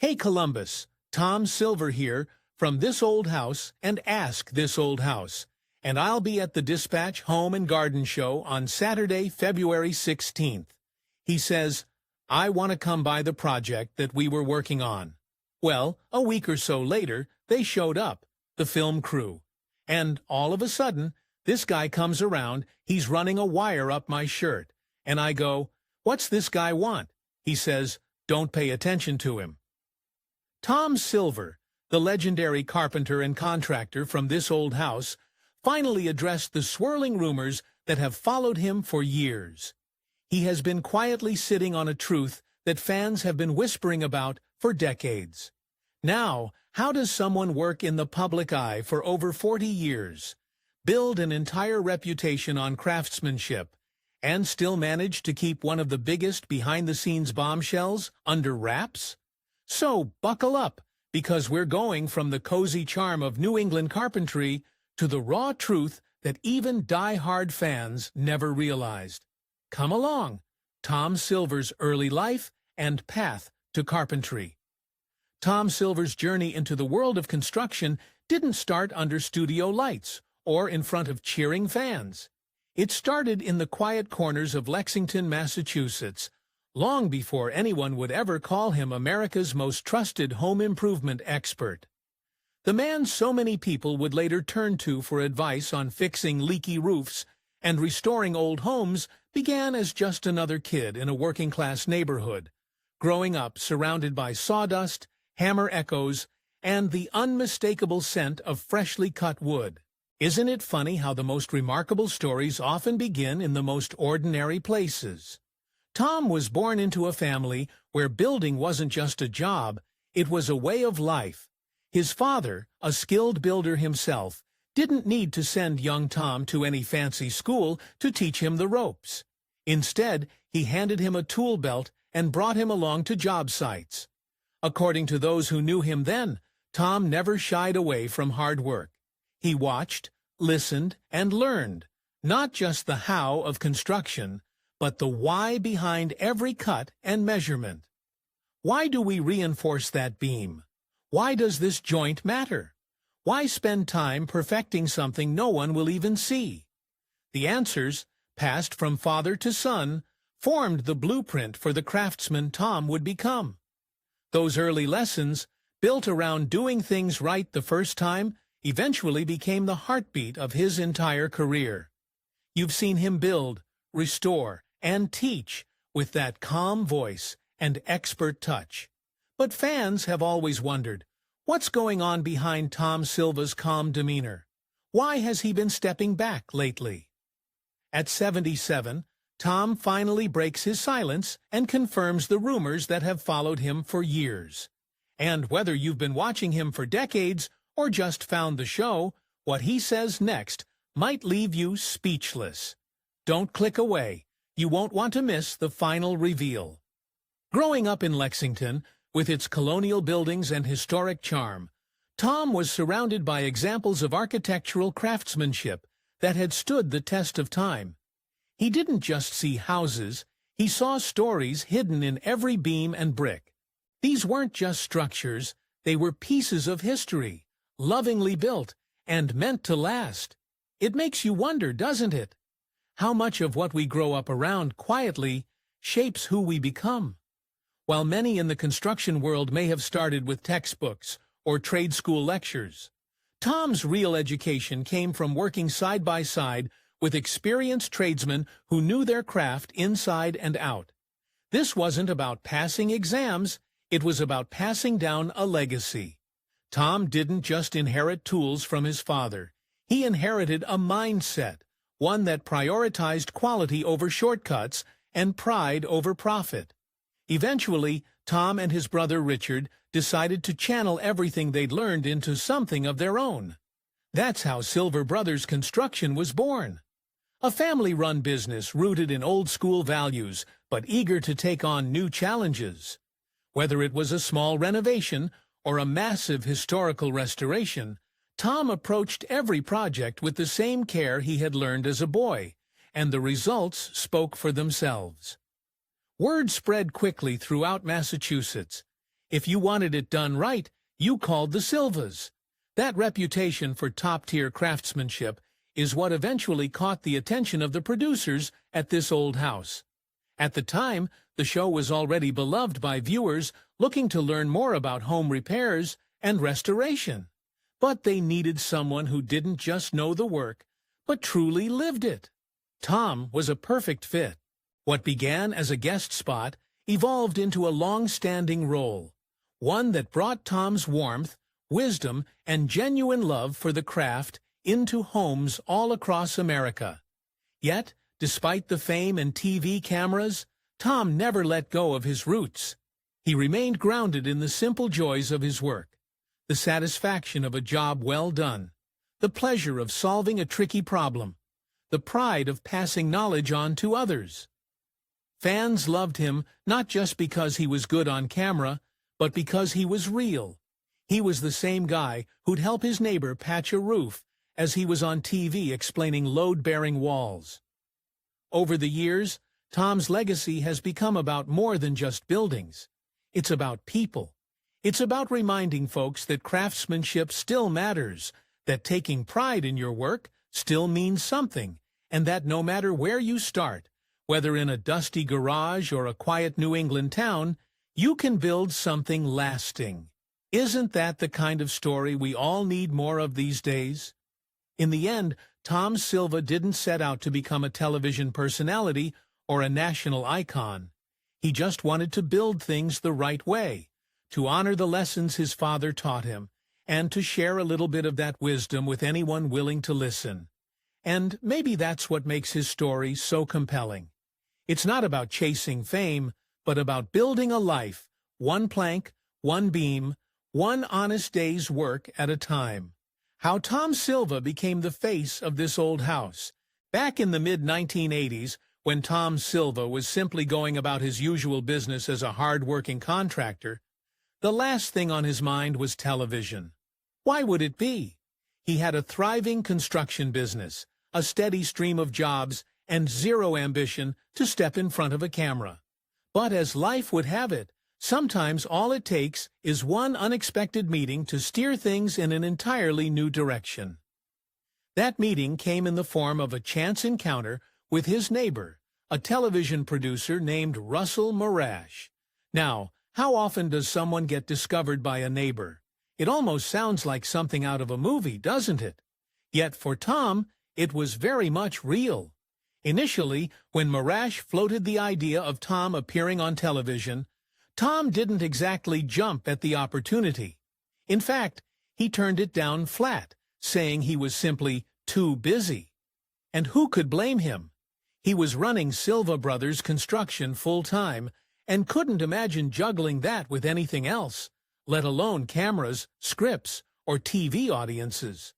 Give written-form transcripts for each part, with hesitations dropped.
Hey Columbus, Tom Silva here from This Old House and Ask This Old House, and I'll be at the Dispatch Home and Garden Show on Saturday, February 16th. He says, I want to come by the project that we were working on. Well, a week or so later, they showed up, the film crew. And all of a sudden, this guy comes around, he's running a wire up my shirt. And I go, what's this guy want? He says, don't pay attention to him. Tom Silva, the legendary carpenter and contractor from This Old House, finally addressed the swirling rumors that have followed him for years. He has been quietly sitting on a truth that fans have been whispering about for decades. Now, how does someone work in the public eye for over 40 years, build an entire reputation on craftsmanship, and still manage to keep one of the biggest behind-the-scenes bombshells under wraps? So buckle up, because we're going from the cozy charm of New England carpentry to the raw truth that even die-hard fans never realized. Come along, Tom Silva's early life and path to carpentry. Tom Silva's journey into the world of construction didn't start under studio lights or in front of cheering fans. It started in the quiet corners of Lexington, Massachusetts, long before anyone would ever call him America's most trusted home improvement expert. The man so many people would later turn to for advice on fixing leaky roofs and restoring old homes began as just another kid in a working-class neighborhood, growing up surrounded by sawdust, hammer echoes, and the unmistakable scent of freshly cut wood. Isn't it funny how the most remarkable stories often begin in the most ordinary places? Tom was born into a family where building wasn't just a job, it was a way of life. His father, a skilled builder himself, didn't need to send young Tom to any fancy school to teach him the ropes. Instead, he handed him a tool belt and brought him along to job sites. According to those who knew him then, Tom never shied away from hard work. He watched, listened, and learned, not just the how of construction, but the why behind every cut and measurement. Why do we reinforce that beam? Why does this joint matter? Why spend time perfecting something no one will even see? The answers, passed from father to son, formed the blueprint for the craftsman Tom would become. Those early lessons, built around doing things right the first time, eventually became the heartbeat of his entire career. You've seen him build, restore, and teach with that calm voice and expert touch. But fans have always wondered, what's going on behind Tom Silva's calm demeanor? Why has he been stepping back lately? At 77, Tom finally breaks his silence and confirms the rumors that have followed him for years. And whether you've been watching him for decades or just found the show, what he says next might leave you speechless. Don't click away. You won't want to miss the final reveal. Growing up in Lexington, with its colonial buildings and historic charm, Tom was surrounded by examples of architectural craftsmanship that had stood the test of time. He didn't just see houses, he saw stories hidden in every beam and brick. These weren't just structures, they were pieces of history, lovingly built and meant to last. It makes you wonder, doesn't it? How much of what we grow up around quietly shapes who we become? While many in the construction world may have started with textbooks or trade school lectures, Tom's real education came from working side by side with experienced tradesmen who knew their craft inside and out. This wasn't about passing exams, it was about passing down a legacy. Tom didn't just inherit tools from his father. He inherited a mindset, one that prioritized quality over shortcuts and pride over profit. Eventually, Tom and his brother Richard decided to channel everything they'd learned into something of their own. That's how Silva Brothers Construction was born. A family-run business rooted in old-school values, but eager to take on new challenges. Whether it was a small renovation or a massive historical restoration, Tom approached every project with the same care he had learned as a boy, and the results spoke for themselves. Word spread quickly throughout Massachusetts. If you wanted it done right, you called the Silvas. That reputation for top-tier craftsmanship is what eventually caught the attention of the producers at This Old House. At the time, the show was already beloved by viewers looking to learn more about home repairs and restoration. But they needed someone who didn't just know the work, but truly lived it. Tom was a perfect fit. What began as a guest spot evolved into a long-standing role, one that brought Tom's warmth, wisdom, and genuine love for the craft into homes all across America. Yet, despite the fame and TV cameras, Tom never let go of his roots. He remained grounded in the simple joys of his work, the satisfaction of a job well done, the pleasure of solving a tricky problem, the pride of passing knowledge on to others. Fans loved him not just because he was good on camera, but because he was real. He was the same guy who'd help his neighbor patch a roof as he was on TV explaining load-bearing walls. Over the years, Tom's legacy has become about more than just buildings. It's about people. It's about reminding folks that craftsmanship still matters, that taking pride in your work still means something, and that no matter where you start, whether in a dusty garage or a quiet New England town, you can build something lasting. Isn't that the kind of story we all need more of these days? In the end, Tom Silva didn't set out to become a television personality or a national icon. He just wanted to build things the right way, to honor the lessons his father taught him, and to share a little bit of that wisdom with anyone willing to listen. And maybe that's what makes his story so compelling. It's not about chasing fame, but about building a life, one plank, one beam, one honest day's work at a time. How Tom Silva became the face of This Old House. Back in the mid-1980s, when Tom Silva was simply going about his usual business as a hard-working contractor, the last thing on his mind was television. Why would it be? He had a thriving construction business, a steady stream of jobs, and zero ambition to step in front of a camera. But as life would have it, sometimes all it takes is one unexpected meeting to steer things in an entirely new direction. That meeting came in the form of a chance encounter with his neighbor, a television producer named Russell Morash. Now, how often does someone get discovered by a neighbor? It almost sounds like something out of a movie, doesn't it? Yet for Tom, it was very much real. Initially, when Morash floated the idea of Tom appearing on television, Tom didn't exactly jump at the opportunity. In fact, he turned it down flat, saying he was simply too busy. And who could blame him? He was running Silva Brothers Construction full-time and couldn't imagine juggling that with anything else, let alone cameras, scripts, or TV audiences.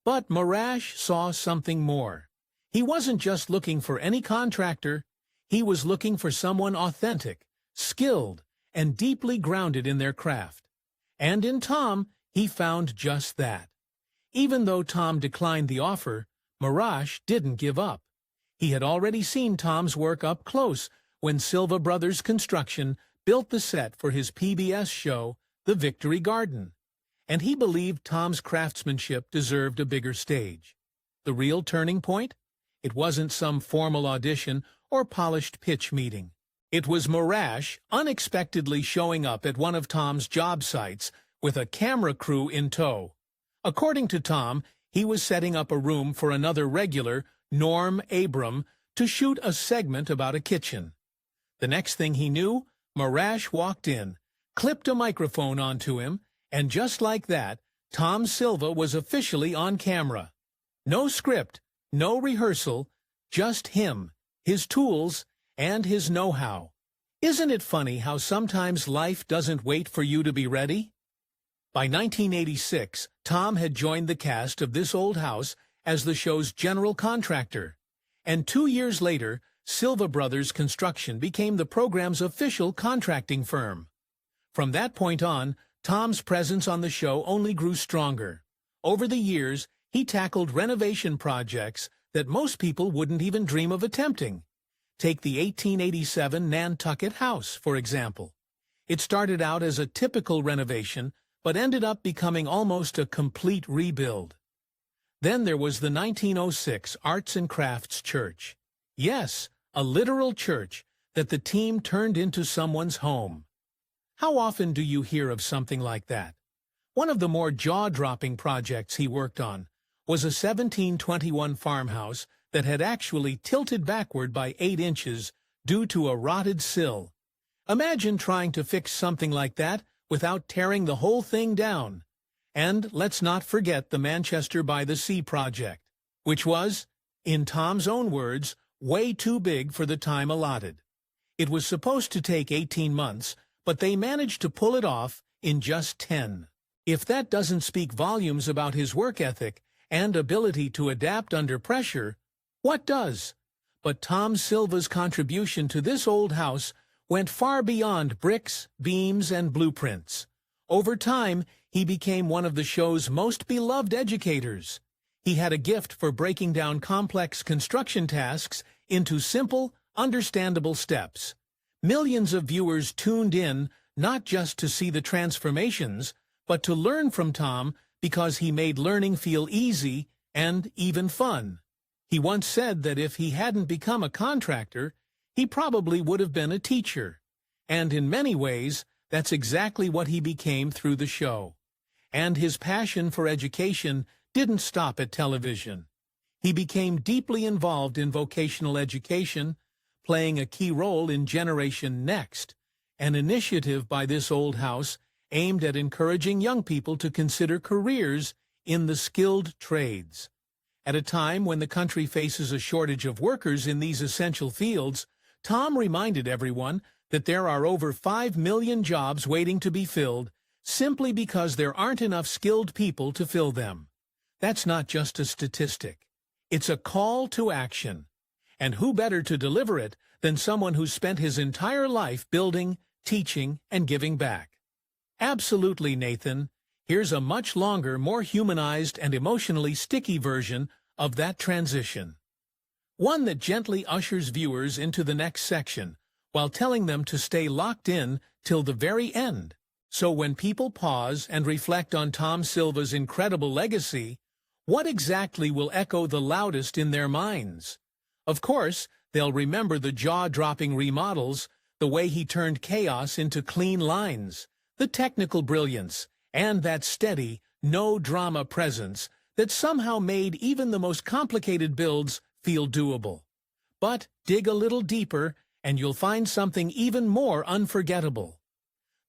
But Morash saw something more. He wasn't just looking for any contractor, he was looking for someone authentic, skilled, and deeply grounded in their craft. And in Tom, he found just that. Even though Tom declined the offer, Morash didn't give up. He had already seen Tom's work up close when Silva Brothers Construction built the set for his PBS show, The Victory Garden. And he believed Tom's craftsmanship deserved a bigger stage. The real turning point? It wasn't some formal audition or polished pitch meeting. It was Morash unexpectedly showing up at one of Tom's job sites with a camera crew in tow. According to Tom, he was setting up a room for another regular, Norm Abram, to shoot a segment about a kitchen. The next thing he knew, Morash walked in, clipped a microphone onto him, and just like that, Tom Silva was officially on camera. No script, no rehearsal, just him, his tools, and his know-how. Isn't it funny how sometimes life doesn't wait for you to be ready? By 1986, Tom had joined the cast of This Old House as the show's general contractor. And 2 years later, Silva Brothers Construction became the program's official contracting firm. From that point on, Tom's presence on the show only grew stronger. Over the years, he tackled renovation projects that most people wouldn't even dream of attempting. Take the 1887 Nantucket House, for example. It started out as a typical renovation, but ended up becoming almost a complete rebuild. Then there was the 1906 Arts and Crafts Church. Yes, a literal church that the team turned into someone's home. How often do you hear of something like that? One of the more jaw-dropping projects he worked on was a 1721 farmhouse that had actually tilted backward by 8 inches due to a rotted sill. Imagine trying to fix something like that without tearing the whole thing down. And let's not forget the Manchester by the Sea project, which was, in Tom's own words, way too big for the time allotted. It was supposed to take 18 months, but they managed to pull it off in just 10. If that doesn't speak volumes about his work ethic and ability to adapt under pressure, what does? But Tom Silva's contribution to this old house went far beyond bricks, beams, and blueprints. Over time, he became one of the show's most beloved educators. He had a gift for breaking down complex construction tasks into simple, understandable steps. Millions of viewers tuned in not just to see the transformations, but to learn from Tom because he made learning feel easy and even fun. He once said that if he hadn't become a contractor, he probably would have been a teacher. And in many ways, that's exactly what he became through the show. And his passion for education didn't stop at television. He became deeply involved in vocational education, playing a key role in Generation Next, an initiative by this old house aimed at encouraging young people to consider careers in the skilled trades. At a time when the country faces a shortage of workers in these essential fields, Tom reminded everyone that there are over 5 million jobs waiting to be filled simply because there aren't enough skilled people to fill them. That's not just a statistic. It's a call to action. And who better to deliver it than someone who spent his entire life building, teaching, and giving back? Absolutely, Nathan. Here's a much longer, more humanized and emotionally sticky version of that transition. One that gently ushers viewers into the next section, while telling them to stay locked in till the very end. So when people pause and reflect on Tom Silva's incredible legacy, what exactly will echo the loudest in their minds? Of course, they'll remember the jaw-dropping remodels, the way he turned chaos into clean lines, the technical brilliance, and that steady, no-drama presence that somehow made even the most complicated builds feel doable. But dig a little deeper, and you'll find something even more unforgettable.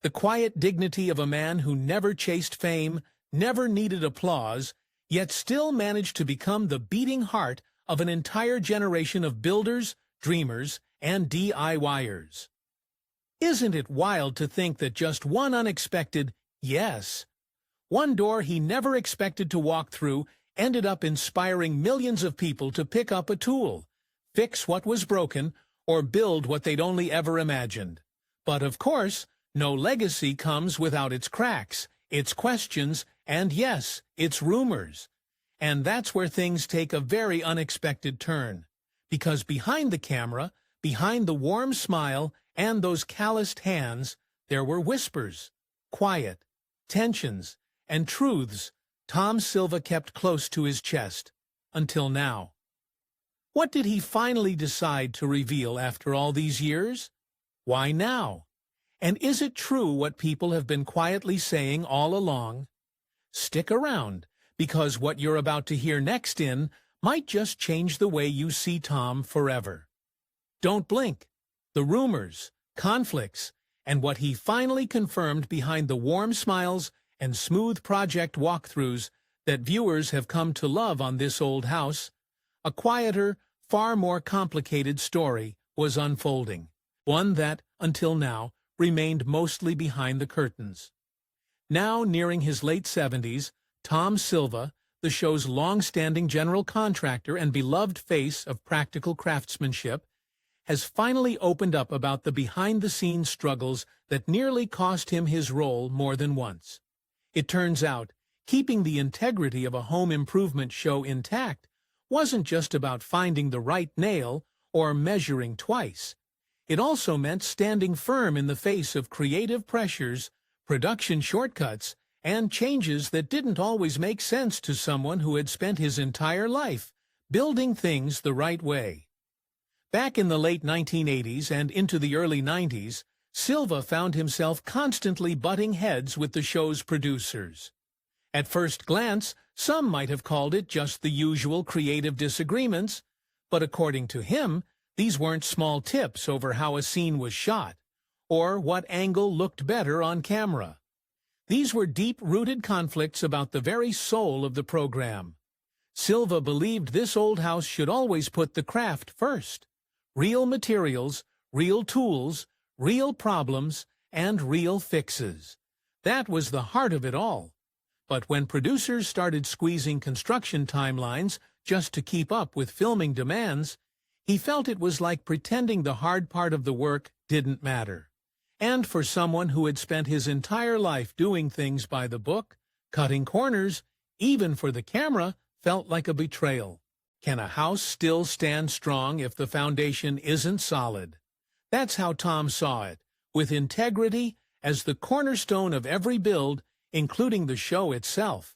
The quiet dignity of a man who never chased fame, never needed applause, yet still managed to become the beating heart of an entire generation of builders, dreamers, and DIYers. Isn't it wild to think that just one unexpected yes, one door he never expected to walk through, ended up inspiring millions of people to pick up a tool, fix what was broken, or build what they'd only ever imagined? But of course, no legacy comes without its cracks, its questions, and yes, its rumors. And that's where things take a very unexpected turn. Because behind the camera, behind the warm smile and those calloused hands, there were whispers, quiet, tensions, and truths Tom Silva kept close to his chest, until now. What did he finally decide to reveal after all these years? Why now? And is it true what people have been quietly saying all along? Stick around, because what you're about to hear next might just change the way you see Tom forever. Don't blink. The rumors, conflicts, and what he finally confirmed behind the warm smiles and smooth project walkthroughs that viewers have come to love on this old house, a quieter, far more complicated story was unfolding, one that, until now, remained mostly behind the curtains. Now nearing his late 70s, Tom Silva, the show's long-standing general contractor and beloved face of practical craftsmanship, has finally opened up about the behind-the-scenes struggles that nearly cost him his role more than once. It turns out, keeping the integrity of a home improvement show intact wasn't just about finding the right nail or measuring twice. It also meant standing firm in the face of creative pressures, production shortcuts, and changes that didn't always make sense to someone who had spent his entire life building things the right way. Back in the late 1980s and into the early 90s, Silva found himself constantly butting heads with the show's producers. At first glance, some might have called it just the usual creative disagreements, but according to him, these weren't small tips over how a scene was shot, or what angle looked better on camera. These were deep-rooted conflicts about the very soul of the program. Silva believed this old house should always put the craft first. Real materials, real tools, real problems, and real fixes. That was the heart of it all. But when producers started squeezing construction timelines just to keep up with filming demands, he felt it was like pretending the hard part of the work didn't matter. And for someone who had spent his entire life doing things by the book, cutting corners, even for the camera, felt like a betrayal. Can a house still stand strong if the foundation isn't solid? That's how Tom saw it, with integrity as the cornerstone of every build, including the show itself.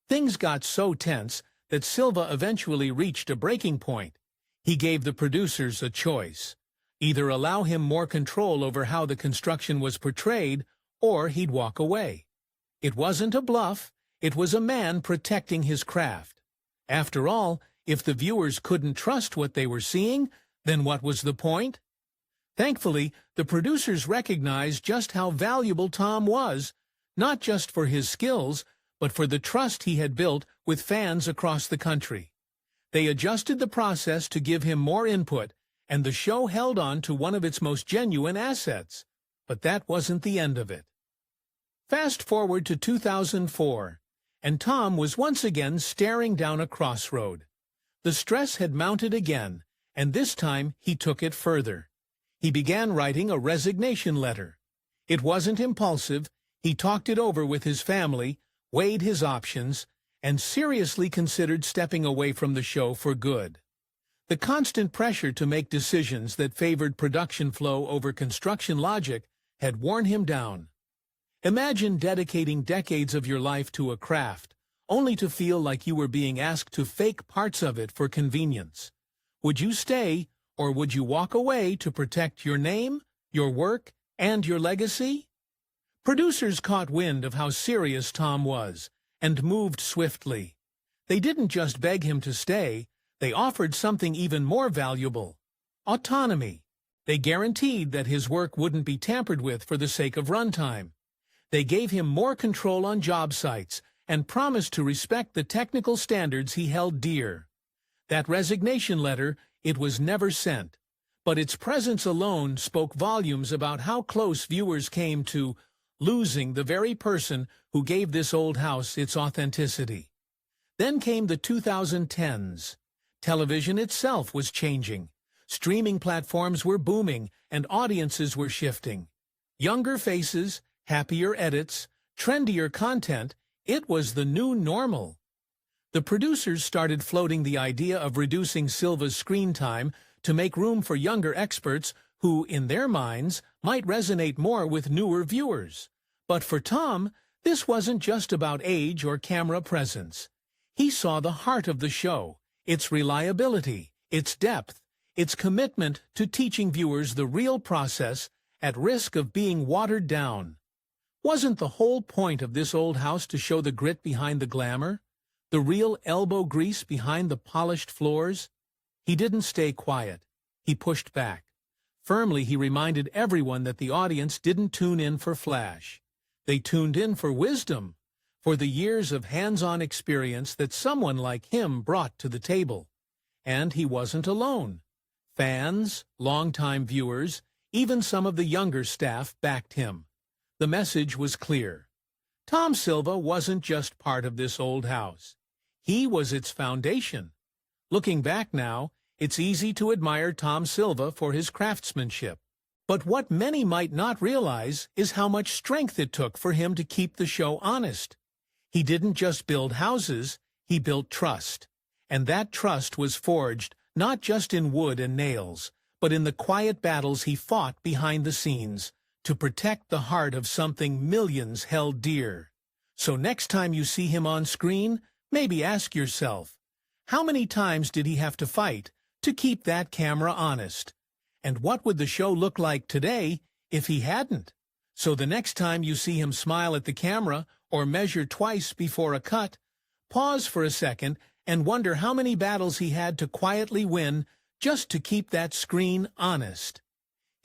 Things got so tense that Silva eventually reached a breaking point. He gave the producers a choice. Either allow him more control over how the construction was portrayed, or he'd walk away. It wasn't a bluff, it was a man protecting his craft. After all, if the viewers couldn't trust what they were seeing, then what was the point? Thankfully, the producers recognized just how valuable Tom was, not just for his skills, but for the trust he had built with fans across the country. They adjusted the process to give him more input, and the show held on to one of its most genuine assets. But that wasn't the end of it. Fast forward to 2004, and Tom was once again staring down a crossroad. The stress had mounted again, and this time he took it further. He began writing a resignation letter. It wasn't impulsive. He talked it over with his family, weighed his options, and seriously considered stepping away from the show for good. The constant pressure to make decisions that favored production flow over construction logic had worn him down. Imagine dedicating decades of your life to a craft, only to feel like you were being asked to fake parts of it for convenience. Would you stay, or would you walk away to protect your name, your work, and your legacy? Producers caught wind of how serious Tom was, and moved swiftly. They didn't just beg him to stay, they offered something even more valuable: autonomy. They guaranteed that his work wouldn't be tampered with for the sake of runtime. They gave him more control on job sites, and promised to respect the technical standards he held dear. That resignation letter, it was never sent, but its presence alone spoke volumes about how close viewers came to losing the very person who gave this old house its authenticity. Then came the 2010s. Television itself was changing. Streaming platforms were booming, and audiences were shifting. Younger faces, happier edits, trendier content, it was the new normal. The producers started floating the idea of reducing Silva's screen time to make room for younger experts who, in their minds, might resonate more with newer viewers. But for Tom, this wasn't just about age or camera presence. He saw the heart of the show, its reliability, its depth, its commitment to teaching viewers the real process at risk of being watered down. Wasn't the whole point of this old house to show the grit behind the glamour, the real elbow grease behind the polished floors? He didn't stay quiet. He pushed back. Firmly, he reminded everyone that the audience didn't tune in for flash. They tuned in for wisdom, for the years of hands-on experience that someone like him brought to the table. And he wasn't alone. Fans, longtime viewers, even some of the younger staff backed him. The message was clear. Tom Silva wasn't just part of this old house. He was its foundation. Looking back now, it's easy to admire Tom Silva for his craftsmanship. But what many might not realize is how much strength it took for him to keep the show honest. He didn't just build houses, he built trust. And that trust was forged not just in wood and nails, but in the quiet battles he fought behind the scenes to protect the heart of something millions held dear. So next time you see him on screen, maybe ask yourself, how many times did he have to fight to keep that camera honest? And what would the show look like today if he hadn't? So the next time you see him smile at the camera or measure twice before a cut, pause for a second and wonder how many battles he had to quietly win just to keep that screen honest.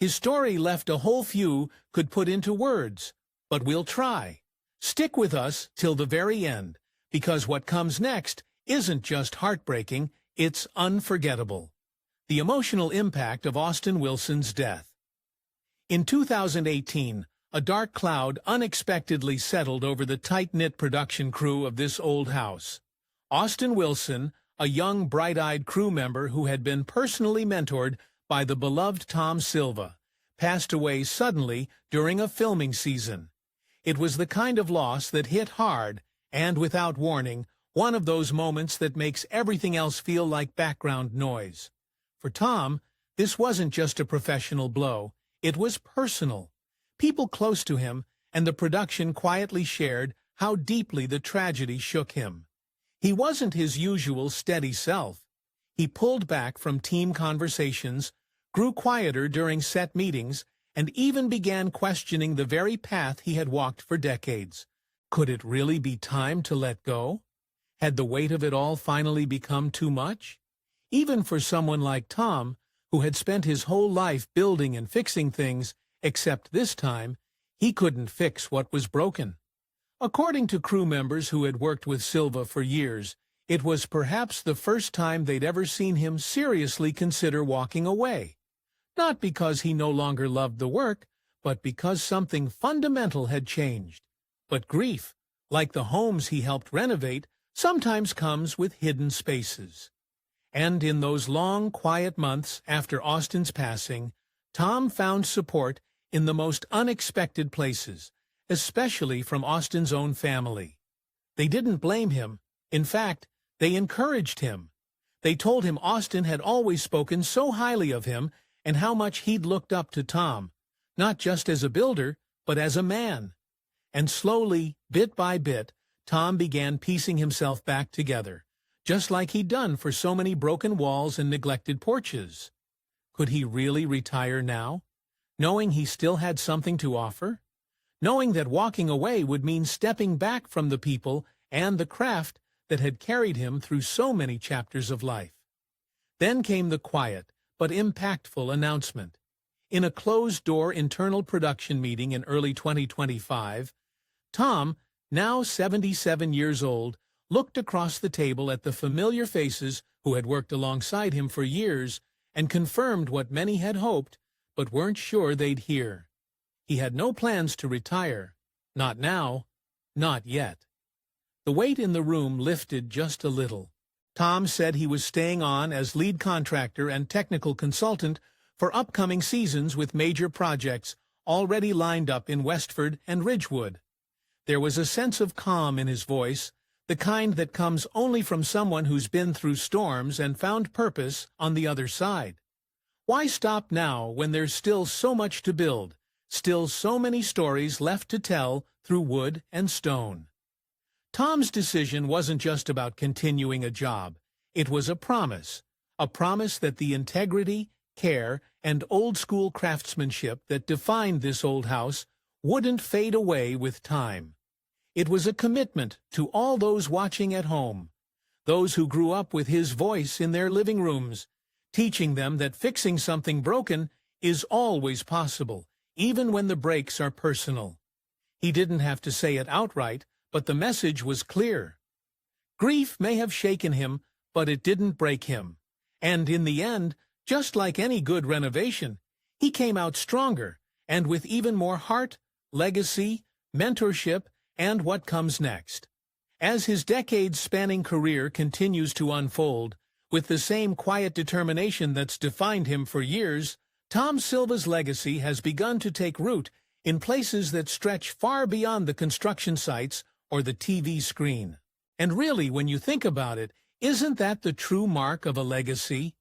His story left a whole few could put into words, but we'll try. Stick with us till the very end, because what comes next isn't just heartbreaking, it's unforgettable. The emotional impact of Austin Wilson's death. In 2018, a dark cloud unexpectedly settled over the tight-knit production crew of This Old House. Austin Wilson, a young, bright-eyed crew member who had been personally mentored by the beloved Tom Silva, passed away suddenly during a filming season. It was the kind of loss that hit hard and, without warning, one of those moments that makes everything else feel like background noise. For Tom, this wasn't just a professional blow, it was personal. People close to him and the production quietly shared how deeply the tragedy shook him. He wasn't his usual steady self. He pulled back from team conversations, grew quieter during set meetings, and even began questioning the very path he had walked for decades. Could it really be time to let go? Had the weight of it all finally become too much? Even for someone like Tom, who had spent his whole life building and fixing things, except this time, he couldn't fix what was broken. According to crew members who had worked with Silva for years, it was perhaps the first time they'd ever seen him seriously consider walking away. Not because he no longer loved the work, but because something fundamental had changed. But grief, like the homes he helped renovate, sometimes comes with hidden spaces. And in those long, quiet months after Austin's passing, Tom found support in the most unexpected places, especially from Austin's own family. They didn't blame him. In fact, they encouraged him. They told him Austin had always spoken so highly of him and how much he'd looked up to Tom, not just as a builder, but as a man. And slowly, bit by bit, Tom began piecing himself back together, just like he'd done for so many broken walls and neglected porches. Could he really retire now, knowing he still had something to offer? Knowing that walking away would mean stepping back from the people and the craft that had carried him through so many chapters of life. Then came the quiet but impactful announcement. In a closed-door internal production meeting in early 2025, Tom, now 77 years old, looked across the table at the familiar faces who had worked alongside him for years and confirmed what many had hoped but weren't sure they'd hear. He had no plans to retire. Not now. Not yet. The weight in the room lifted just a little. Tom said he was staying on as lead contractor and technical consultant for upcoming seasons with major projects already lined up in Westford and Ridgewood. There was a sense of calm in his voice, the kind that comes only from someone who's been through storms and found purpose on the other side. Why stop now when there's still so much to build, still so many stories left to tell through wood and stone? Tom's decision wasn't just about continuing a job. It was a promise that the integrity, care, and old-school craftsmanship that defined This Old House wouldn't fade away with time. It was a commitment to all those watching at home, those who grew up with his voice in their living rooms, teaching them that fixing something broken is always possible, even when the breaks are personal. He didn't have to say it outright, but the message was clear. Grief may have shaken him, but it didn't break him. And in the end, just like any good renovation, he came out stronger, and with even more heart, legacy, mentorship, and what comes next. As his decades-spanning career continues to unfold, with the same quiet determination that's defined him for years, Tom Silva's legacy has begun to take root in places that stretch far beyond the construction sites or the TV screen. And really, when you think about it, isn't that the true mark of a legacy?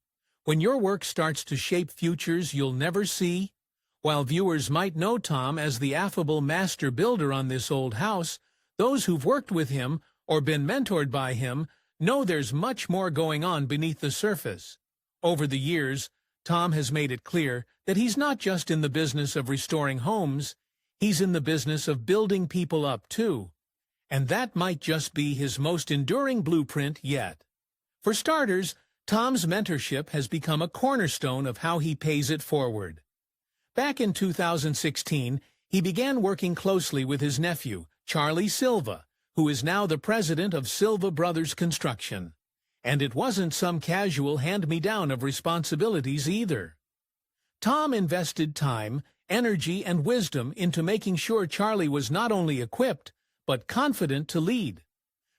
When your work starts to shape futures you'll never see? While viewers might know Tom as the affable master builder on this old house, those who've worked with him or been mentored by him know there's much more going on beneath the surface. Over the years, Tom has made it clear that he's not just in the business of restoring homes, he's in the business of building people up too. And that might just be his most enduring blueprint yet. For starters, Tom's mentorship has become a cornerstone of how he pays it forward. Back in 2016, he began working closely with his nephew, Charlie Silva, who is now the president of Silva Brothers Construction. And it wasn't some casual hand-me-down of responsibilities either. Tom invested time, energy, and wisdom into making sure Charlie was not only equipped, but confident to lead.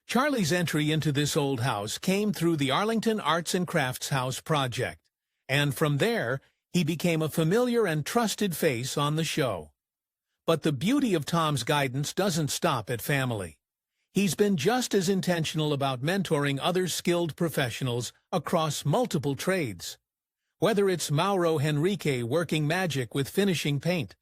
Charlie's entry into this old house came through the Arlington Arts and Crafts House project, and from there, he became a familiar and trusted face on the show. But the beauty of Tom's guidance doesn't stop at family. He's been just as intentional about mentoring other skilled professionals across multiple trades. Whether it's Mauro Henrique working magic with finishing paint,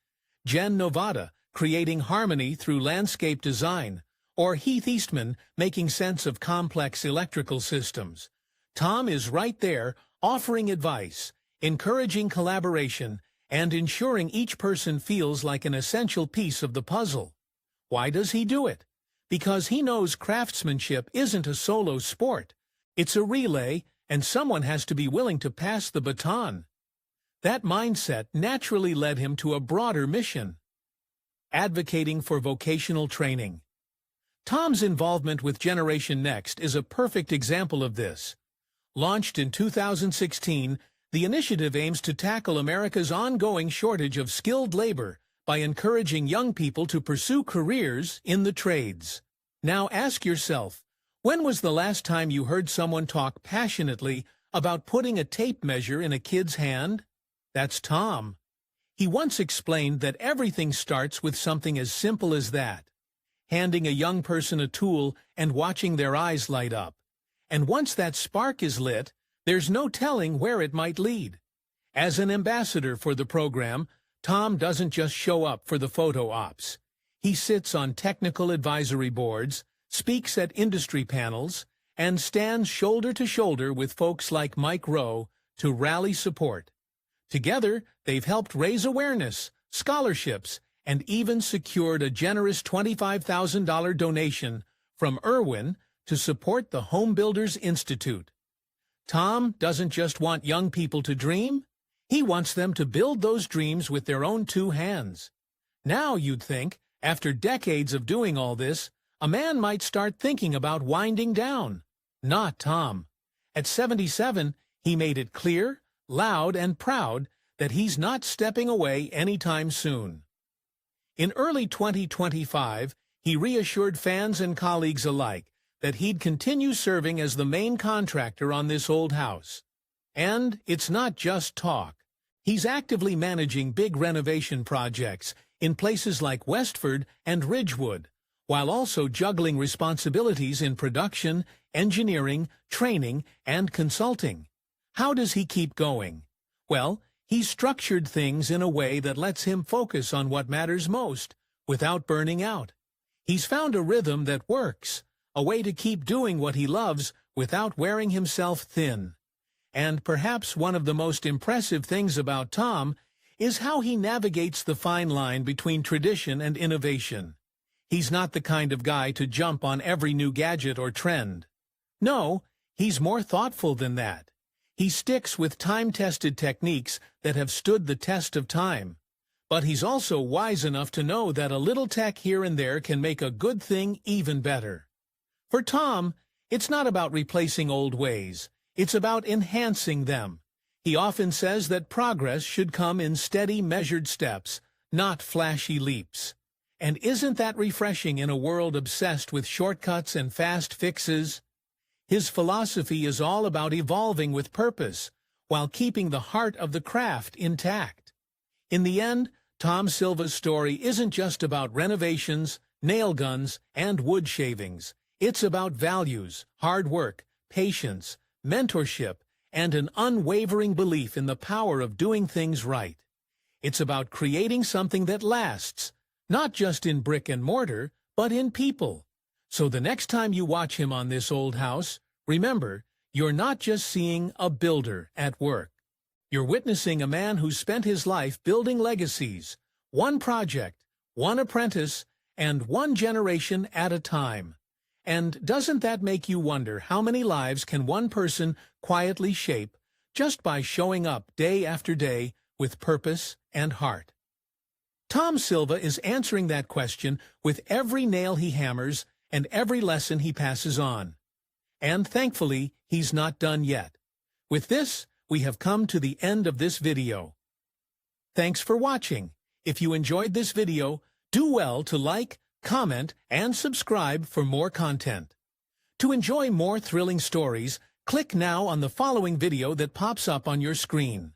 Jen Novata creating harmony through landscape design, or Heath Eastman making sense of complex electrical systems, Tom is right there offering advice, encouraging collaboration, and ensuring each person feels like an essential piece of the puzzle. Why does he do it? Because he knows craftsmanship isn't a solo sport. It's a relay, and someone has to be willing to pass the baton. That mindset naturally led him to a broader mission: advocating for vocational training. Tom's involvement with Generation Next is a perfect example of this. Launched in 2016, the initiative aims to tackle America's ongoing shortage of skilled labor by encouraging young people to pursue careers in the trades. Now ask yourself, when was the last time you heard someone talk passionately about putting a tape measure in a kid's hand? That's Tom. He once explained that everything starts with something as simple as that: handing a young person a tool and watching their eyes light up. And once that spark is lit, there's no telling where it might lead. As an ambassador for the program, Tom doesn't just show up for the photo ops. He sits on technical advisory boards, speaks at industry panels, and stands shoulder to shoulder with folks like Mike Rowe to rally support. Together, they've helped raise awareness, scholarships, and even secured a generous $25,000 donation from Irwin to support the Home Builders Institute. Tom doesn't just want young people to dream, he wants them to build those dreams with their own two hands. Now, you'd think, after decades of doing all this, a man might start thinking about winding down. Not Tom. At 77, he made it clear, loud, and proud that he's not stepping away anytime soon. In early 2025, he reassured fans and colleagues alike that he'd continue serving as the main contractor on this old house. And it's not just talk. He's actively managing big renovation projects in places like Westford and Ridgewood, while also juggling responsibilities in production, engineering, training, and consulting. How does he keep going? Well, he's structured things in a way that lets him focus on what matters most, without burning out. He's found a rhythm that works, a way to keep doing what he loves without wearing himself thin. And perhaps one of the most impressive things about Tom is how he navigates the fine line between tradition and innovation. He's not the kind of guy to jump on every new gadget or trend. No, he's more thoughtful than that. He sticks with time-tested techniques that have stood the test of time. But he's also wise enough to know that a little tech here and there can make a good thing even better. For Tom, it's not about replacing old ways. It's about enhancing them. He often says that progress should come in steady, measured steps, not flashy leaps. And isn't that refreshing in a world obsessed with shortcuts and fast fixes? His philosophy is all about evolving with purpose, while keeping the heart of the craft intact. In the end, Tom Silva's story isn't just about renovations, nail guns, and wood shavings. It's about values, hard work, patience, mentorship, and an unwavering belief in the power of doing things right. It's about creating something that lasts, not just in brick and mortar, but in people. So the next time you watch him on This Old House, remember, you're not just seeing a builder at work. You're witnessing a man who spent his life building legacies, one project, one apprentice, and one generation at a time. And doesn't that make you wonder how many lives can one person quietly shape just by showing up day after day with purpose and heart? Tom Silva is answering that question with every nail he hammers and every lesson he passes on. And thankfully, he's not done yet. With this, we have come to the end of this video. Thanks for watching. If you enjoyed this video, do well to like, comment, and subscribe for more content. To enjoy more thrilling stories, click now on the following video that pops up on your screen.